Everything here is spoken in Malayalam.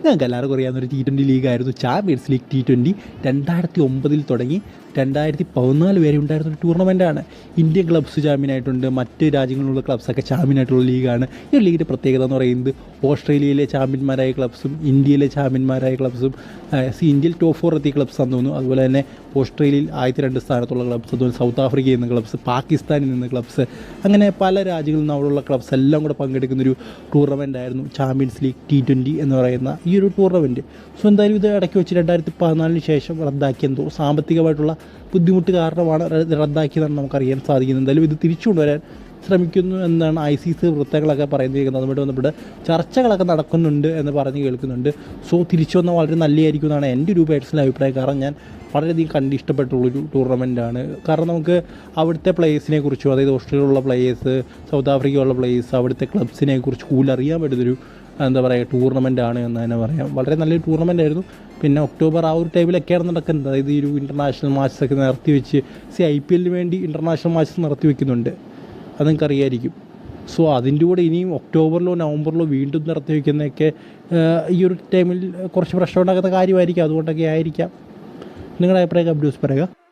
ഞങ്ങൾക്ക് എല്ലാവർക്കും അറിയാവുന്നൊരു T20 ലീഗായിരുന്നു ചാമ്പ്യൻസ് ലീഗ് T20. 2009 തുടങ്ങി 2014 വരെ ഉണ്ടായിരുന്നൊരു ടൂർണമെൻറ്റാണ്. ഇന്ത്യൻ ക്ലബ്സ് ചാമ്പ്യനായിട്ടുണ്ട്, മറ്റ് രാജ്യങ്ങളിലുള്ള ക്ലബ്സൊക്കെ ചാമ്പ്യനായിട്ടുള്ള ലീഗാണ്. ഈ ഒരു ലീഗിൻ്റെ പ്രത്യേകത എന്ന് പറയുന്നത് ഓസ്ട്രേലിയയിലെ ചാമ്പ്യന്മാരായ ക്ലബ്സും ഇന്ത്യയിലെ ചാമ്പ്യന്മാരായ ക്ലബ്സും ഇന്ത്യയിൽ ടോപ്പ് 4 എത്തിയ ക്ലബ്സാണെന്ന് തോന്നുന്നു. അതുപോലെ തന്നെ ഓസ്ട്രേലിയയിൽ ആദ്യത്തെ 2 സ്ഥാനത്തുള്ള ക്ലബ്സ്, അതുപോലെ സൗത്ത് ആഫ്രിക്കയിൽ നിന്ന് ക്ലബ്സ്, പാകിസ്ഥാനിൽ നിന്ന് ക്ലബ്സ്, അങ്ങനെ പല രാജ്യങ്ങളിൽ നിന്ന് അവിടെയുള്ള ക്ലബ്സ് എല്ലാം കൂടെ പങ്കെടുക്കുന്നൊരു ടൂർണമെൻറ്റായിരുന്നു ചാമ്പ്യൻസ് ലീഗ് T20 എന്ന് പറയുന്ന ഈ ഒരു ടൂർണമെൻറ്റ്. സോ എന്തായാലും ഇത് ഇടയ്ക്ക് വെച്ച് 2014 ശേഷം റദ്ദാക്കിയെന്തോ സാമ്പത്തികമായിട്ടുള്ള ബുദ്ധിമുട്ട് കാരണമാണ് റദ്ദാക്കിയതെന്ന് നമുക്കറിയാൻ സാധിക്കുന്നത്. എന്തായാലും ഇത് തിരിച്ചു കൊണ്ടുവരാൻ ശ്രമിക്കുന്നു എന്നാണ് ICC വൃത്തങ്ങളൊക്കെ പറയുന്നത്. അതുമായിട്ട് ബന്ധപ്പെട്ട് ചർച്ചകളൊക്കെ നടക്കുന്നുണ്ട് എന്ന് പറഞ്ഞ് കേൾക്കുന്നുണ്ട്. സോ തിരിച്ചു വന്നാൽ വളരെ നല്ലതായിരിക്കും എന്നാണ് എൻ്റെ ഒരു പേഴ്സണൽ അഭിപ്രായം. കാരണം ഞാൻ വളരെയധികം കണ്ടിഷ്ടപ്പെട്ടുള്ളൊരു ടൂർണമെൻറ്റാണ്. കാരണം നമുക്ക് അവിടുത്തെ പ്ലേയേഴ്സിനെ കുറിച്ചും, അതായത് ഓസ്ട്രേലിയയിലുള്ള പ്ലേയേഴ്സ്, സൗത്ത് ആഫ്രിക്കയിലുള്ള പ്ലേയേഴ്സ്, അവിടുത്തെ ക്ലബ്സിനെ കുറിച്ച് കൂടുതൽ അറിയാൻ പറ്റുന്നൊരു ടൂർണമെൻറ്റാണ് എന്ന് തന്നെ പറയാം. വളരെ നല്ലൊരു ടൂർണമെൻറ്റായിരുന്നു. പിന്നെ ഒക്ടോബർ ആ ഒരു ടൈമിലൊക്കെയാണ് നടക്കുന്നത്. അതായത് ഈ ഒരു ഇൻ്റർനാഷണൽ മാച്ചൊക്കെ നിർത്തി വെച്ച് IPL വേണ്ടി ഇൻ്റർനാഷണൽ മാച്ചസ് നിർത്തി വയ്ക്കുന്നുണ്ട്, അത് നിങ്ങൾക്ക് അറിയാമായിരിക്കും. സോ അതിൻ്റെ കൂടെ ഇനിയും ഒക്ടോബറിലോ നവംബറിലോ വീണ്ടും നിർത്തി വയ്ക്കുന്നതൊക്കെ ഈ ഒരു ടൈമിൽ കുറച്ച് പ്രശ്നം ഉണ്ടാക്കുന്ന കാര്യമായിരിക്കും. അതുകൊണ്ടൊക്കെ ആയിരിക്കാം. നിങ്ങളുടെ അഭിപ്രായം അബ്ഡ്യൂസ് പറയുക.